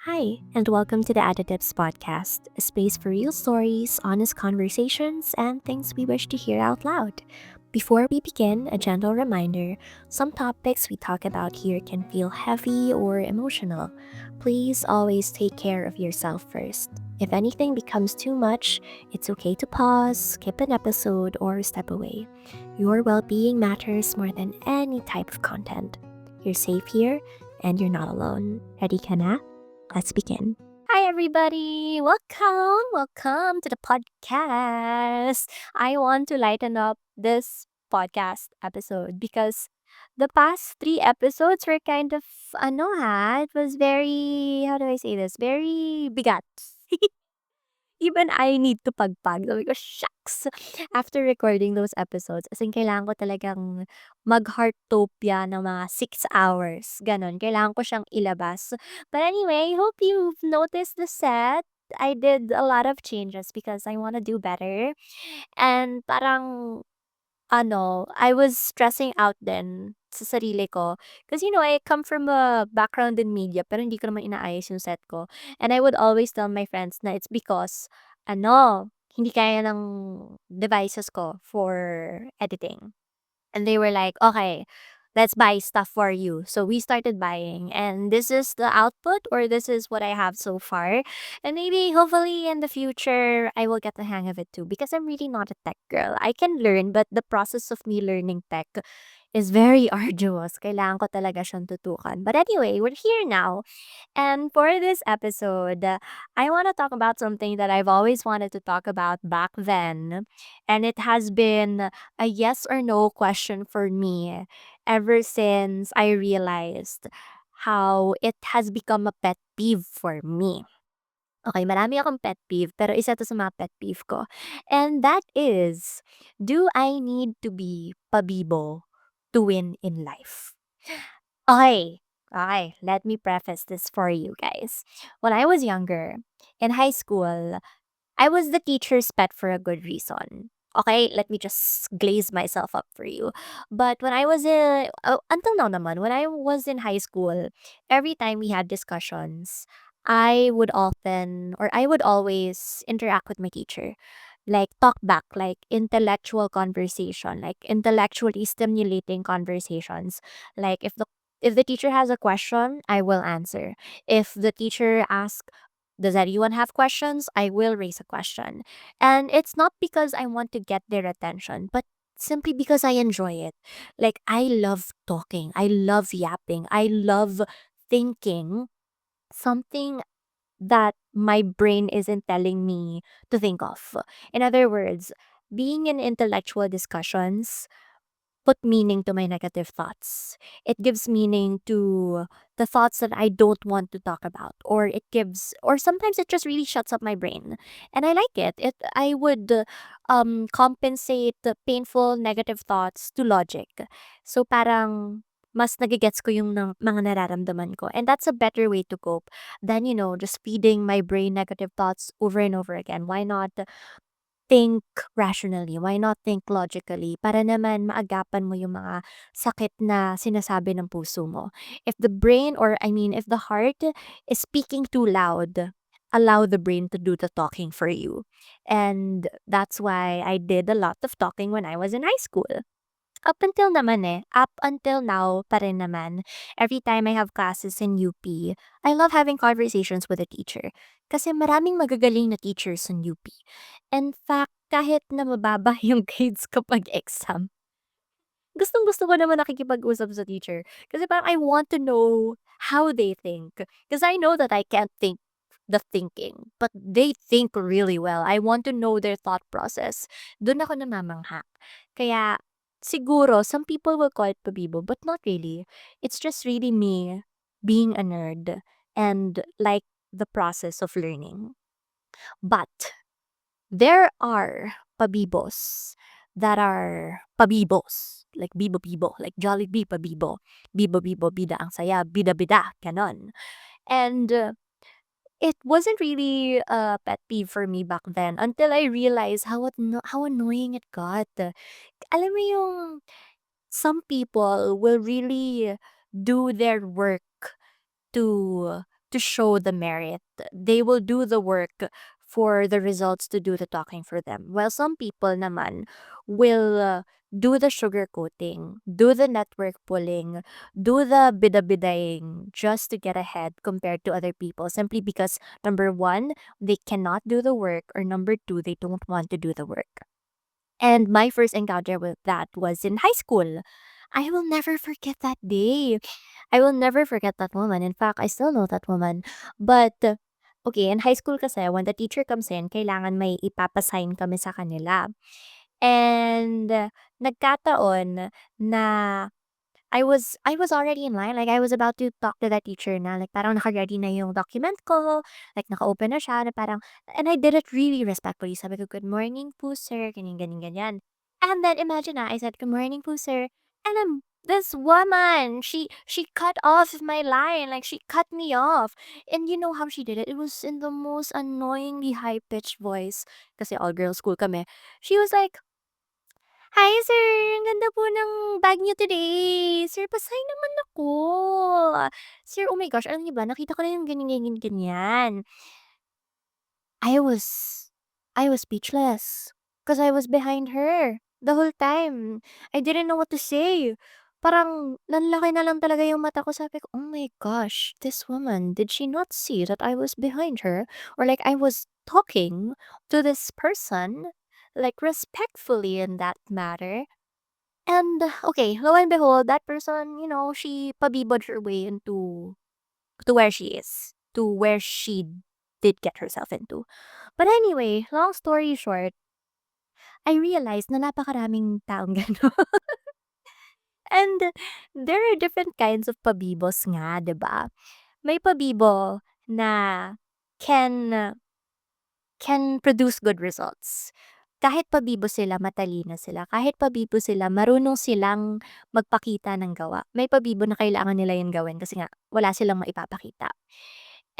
Hi, and welcome to the AteTips podcast, a space for real stories, honest conversations, and things we wish to hear out loud. Before we begin, a gentle reminder some topics we talk about here can feel heavy or emotional. Please always take care of yourself first. If anything becomes too much, it's okay to pause, skip an episode, or step away. Your well being matters more than any type of content. You're safe here, and you're not alone. Ready, Kana? Let's begin. Hi, everybody. Welcome to the podcast. I want to lighten up this podcast episode because the past three episodes were kind of, it was very, how do I say this? Very bigat. Even I need to pagpag. Sabi ko, shucks! After recording those episodes, as in, kailangan ko talagang mag-heartopia ng mga 6 hours. Ganon. Kailangan ko siyang ilabas. But anyway, hope you've noticed the set. I did a lot of changes because I want to do better. And parang I was stressing out din sa sarili ko. Kasi, I come from a background in media, pero hindi ko naman inaayos yung set ko. And I would always tell my friends na it's because, hindi kaya ng devices ko for editing. And they were like, okay, let's buy stuff for you. So we started buying, and this is the output, or this is what I have so far. And maybe, hopefully, in the future, I will get the hang of it too, because I'm really not a tech girl. I can learn, but the process of me learning tech is very arduous. Kailangan ko talaga siyang tutukan. But anyway, we're here now. And for this episode, I want to talk about something that I've always wanted to talk about back then. And it has been a yes or no question for me ever since I realized how it has become a pet peeve for me. Okay, marami akong pet peeve, pero isa to sa mga pet peeve ko. And that is, do I need to be Pabibo to win in life? Okay. Okay, let me preface this for you guys. When I was younger, in high school, I was the teacher's pet for a good reason. Okay, let me just glaze myself up for you. But when I was until now naman, when I was in high school, every time we had discussions, I would always interact with my teacher. Like, talk back, like intellectual conversation, like intellectually stimulating conversations. Like, if the teacher has a question, I will answer. If the teacher asks, does anyone have questions? I will raise a question. And it's not because I want to get their attention, but simply because I enjoy it. Like, I love talking. I love yapping. I love thinking something that my brain isn't telling me to think of. In other words, being in intellectual discussions put meaning to my negative thoughts. It gives meaning to the thoughts that I don't want to talk about, or sometimes it just really shuts up my brain. And I like it. I would compensate the painful negative thoughts to logic. So parang mas nagigets ko yung mga nararamdaman ko. And that's a better way to cope than, just feeding my brain negative thoughts over and over again. Why not think rationally? Why not think logically? Para naman maagapan mo yung mga sakit na sinasabi ng puso mo. If the brain, or I mean, if the heart is speaking too loud, allow the brain to do the talking for you. And that's why I did a lot of talking when I was in high school. Up until now pa rin naman, every time I have classes in UP, I love having conversations with a teacher. Kasi maraming magagaling na teachers in UP. In fact, kahit na mababa yung grades kapag exam, gustong-gusto ko naman nakikipag-usap sa teacher. Kasi parang I want to know how they think. Because I know that I can't think the thinking, but they think really well. I want to know their thought process. Doon ako namamangha. Kaya, siguro, some people will call it pabibo, but not really. It's just really me being a nerd and like the process of learning. But there are pabibos that are pabibos. Like bibo-bibo. Like Jollibee pabibo. Bibo-bibo, bida ang saya. Bida-bida. Ganon. And it wasn't really a pet peeve for me back then until I realized how annoying it got. Alam mo yung some people will really do their work to to show the merit. They will do the work for the results to do the talking for them. While some people naman will do the sugarcoating, do the network pulling, do the bida-bidaying just to get ahead compared to other people simply because number one, they cannot do the work, or number two, they don't want to do the work. And my first encounter with that was in high school. I will never forget that day. I will never forget that woman. In fact, I still know that woman. But, okay, in high school kasi, when the teacher comes in, kailangan may ipapasign kami sa kanila. And, nagkataon na I was already in line, like, I was about to talk to that teacher na, like, parang naka-ready na yung document ko, like, naka-open na siya na parang and I did it really respectfully. Sabi ko, "Good morning po, sir," ganyan, ganyan, ganyan. And then imagine I said, "Good morning po, sir." And then this woman, she cut off my line, like, she cut me off. And you know how she did it? It was in the most annoyingly high-pitched voice kasi all-girls school kami. She was like, "Hi sir, ang ganda po ng bag niyo today. Sir, pa-sign naman ako. Sir, oh my gosh, alam niyo ba nakita ko na yung ganyan, ganyan, ganyan." I was I was speechless because I was behind her the whole time. I didn't know what to say. Parang nanlaki na lang talaga yung mata ko. Sabi ko, "Oh my gosh, this woman, did she not see that I was behind her? Or like I was talking to this person, like respectfully in that matter." And okay, lo and behold, that person, she pabibod her way to where she is, to where she did get herself into. But anyway, long story short, I realized na napakaraming taong gano'n. And there are different kinds of pabibos nga, 'di ba? May pabibo na can can produce good results. Kahit pabibo sila, matalino sila. Kahit pabibo sila, marunong silang magpakita ng gawa. May pabibo na kailangan nila yun gawin kasi nga wala silang maipapakita.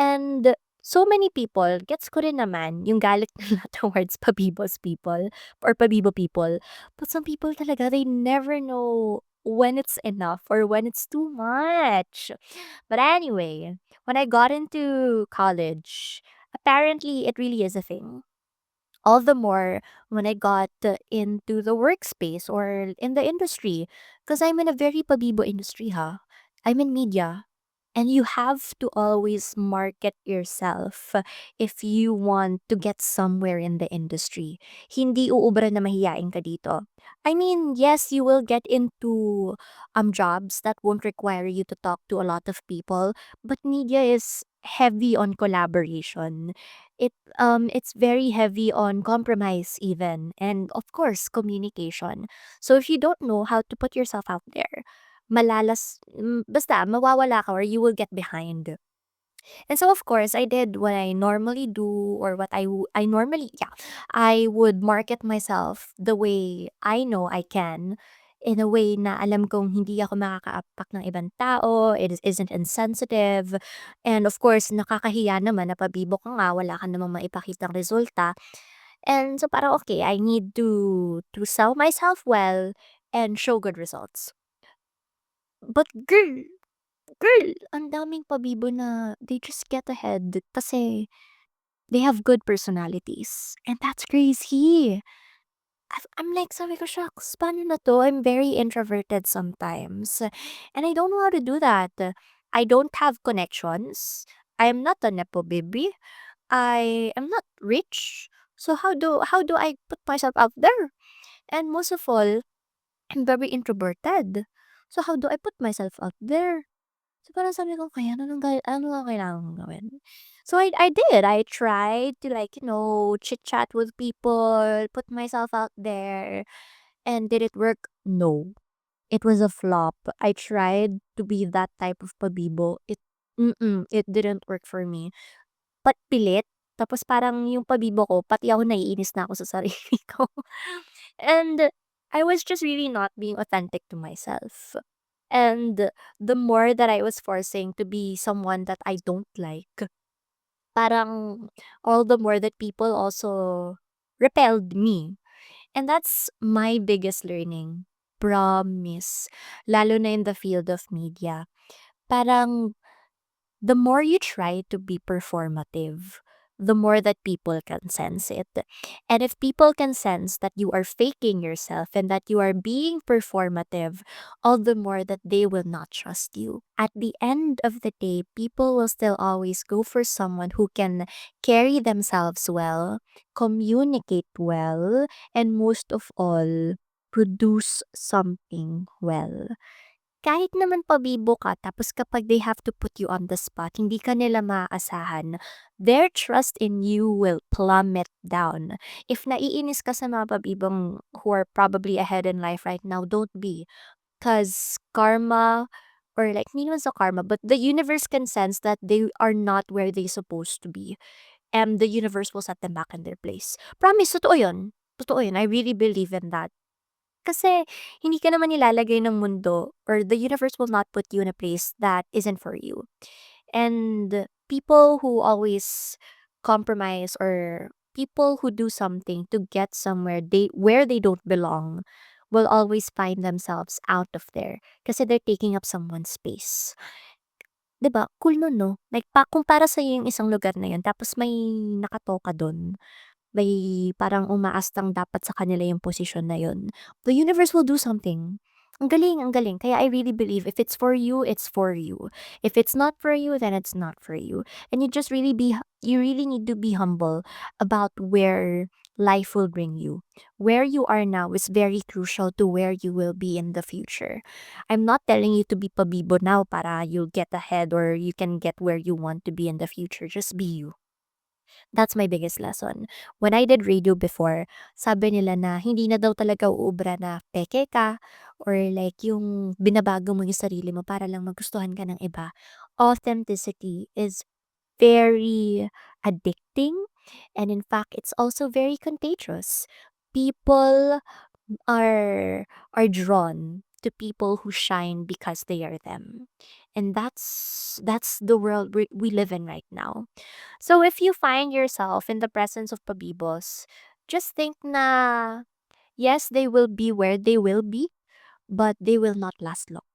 And so many people, gets ko rin naman yung galit nila towards pabibos people or pabibo people. But some people talaga, they never know when it's enough or when it's too much. But anyway, when I got into college, apparently it really is a thing. All the more when I got into the workspace or in the industry, because I'm in a very pabibo industry, ha. I'm in media. And you have to always market yourself if you want to get somewhere in the industry. Hindi uubra na mahiyain ka dito. I mean, yes, you will get into jobs that won't require you to talk to a lot of people, but media is heavy on collaboration. It's very heavy on compromise even, and of course communication. So if you don't know how to put yourself out there, basta mawawala ka or you will get behind. And so of course, I did what I normally do or what I normally, yeah, I would market myself the way I know I can, in a way na alam kong hindi ako makakaapak ng ibang tao, isn't insensitive, and of course, nakakahiya naman na pabibo ka nga, wala ka namang maipakitang resulta. And so parang okay, I need to sell myself well and show good results. But girl, ang daming pabibo na they just get ahead kasi they have good personalities. And that's crazy. I'm like, sabi ko, shucks, paano na to? I'm very introverted sometimes. And I don't know how to do that. I don't have connections. I am not a nepo baby. I am not rich. So how do I put myself out there? And most of all, I'm very introverted. So how do I put myself out there? So, parang sabi ko, "Kaya ano nga kailangan kong gawin?" So, I did. I tried to, like, chit-chat with people, put myself out there. And did it work? No. It was a flop. I tried to be that type of pabibo. It didn't work for me. Pilit, tapos parang yung pabibo ko, pati ako naiinis na ako sa sarili ko. And I was just really not being authentic to myself. And the more that I was forcing to be someone that I don't like, parang all the more that people also repelled me. And that's my biggest learning. Promise. Lalo na in the field of media. Parang the more you try to be performative, the more that people can sense it. And if people can sense that you are faking yourself and that you are being performative, all the more that they will not trust you. At the end of the day, people will still always go for someone who can carry themselves well, communicate well, and most of all, produce something well. Kahit naman pabibo ka tapos kapag they have to put you on the spot, hindi ka nila maaasahan, their trust in you will plummet down. If naiinis ka sa mga pabibong who are probably ahead in life right now, don't be. Cause karma, or like, hindi naman sa karma, but the universe can sense that they are not where they supposed to be. And the universe will set them back in their place. Promise, totoo yun. Totoo yun. I really believe in that. Kasi hindi ka naman nilalagay ng mundo or the universe will not put you in a place that isn't for you. And people who always compromise or people who do something to get somewhere where they don't belong will always find themselves out of there kasi they're taking up someone's space. 'Di ba? Cool nun, no? Like kung para sa yung isang lugar na yun tapos may nakatoka dun, may parang umaastang dapat sa kanila yung posisyon na yun, the universe will do something. Ang galing, ang galing. Kaya I really believe if it's for you, it's for you. If it's not for you, then it's not for you. And you really need to be humble about where life will bring you. Where you are now is very crucial to where you will be in the future. I'm not telling you to be pabibo now para you'll get ahead or you can get where you want to be in the future. Just be you. That's my biggest lesson. When I did radio before, sabi nila na hindi na daw talaga uubra na peke ka or like yung binabago mo yung sarili mo para lang magustuhan ka ng iba. Authenticity is very addicting, and in fact, it's also very contagious. People are drawn to people who shine because they are them. And that's the world we live in right now. So if you find yourself in the presence of pabibos, just think na yes, they will be where they will be, but they will not last long.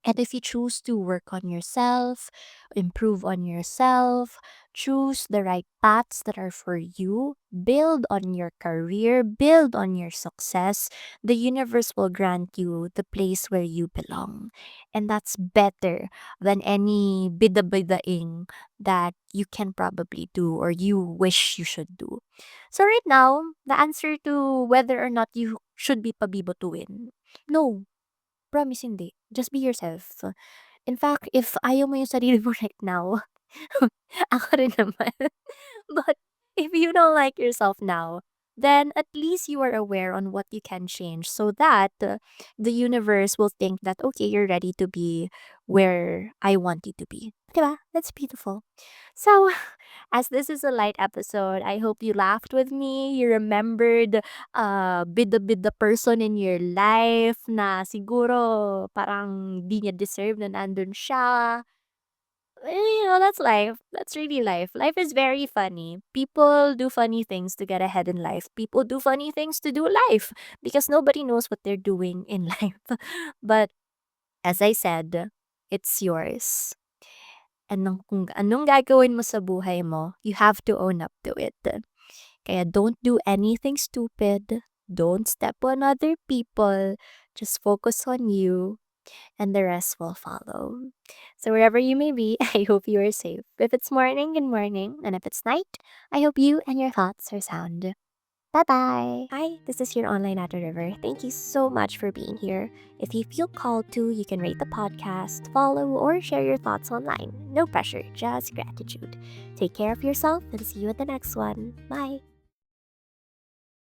And if you choose to work on yourself, improve on yourself, choose the right paths that are for you, build on your career, build on your success, the universe will grant you the place where you belong. And that's better than any bida-bidaing that you can probably do or you wish you should do. So right now, the answer to whether or not you should be pabibo to win, no. Promise hindi. Just be yourself. In fact, if ayaw mo yung sarili mo right now, ako rin naman. But if you don't like yourself now, then at least you are aware on what you can change so that the universe will think that, okay, you're ready to be where I want you to be. Diba? That's beautiful. So, as this is a light episode, I hope you laughed with me. You remembered bida-bida person in your life na siguro parang di niya deserve na nandun siya. That's life. That's really life. Life is very funny. People do funny things to get ahead in life. People do funny things to do life because nobody knows what they're doing in life. But as I said, it's yours. And kung anong gagawin mo sa buhay mo, you have to own up to it. Kaya don't do anything stupid. Don't step on other people. Just focus on you and the rest will follow. So wherever you may be, I hope you are safe. If it's morning, good morning. And if it's night, I hope you and your thoughts are sound. Bye-bye. Hi, this is your online Ate River. Thank you so much for being here. If you feel called to, you can rate the podcast, follow, or share your thoughts online. No pressure, just gratitude. Take care of yourself and see you at the next one. Bye.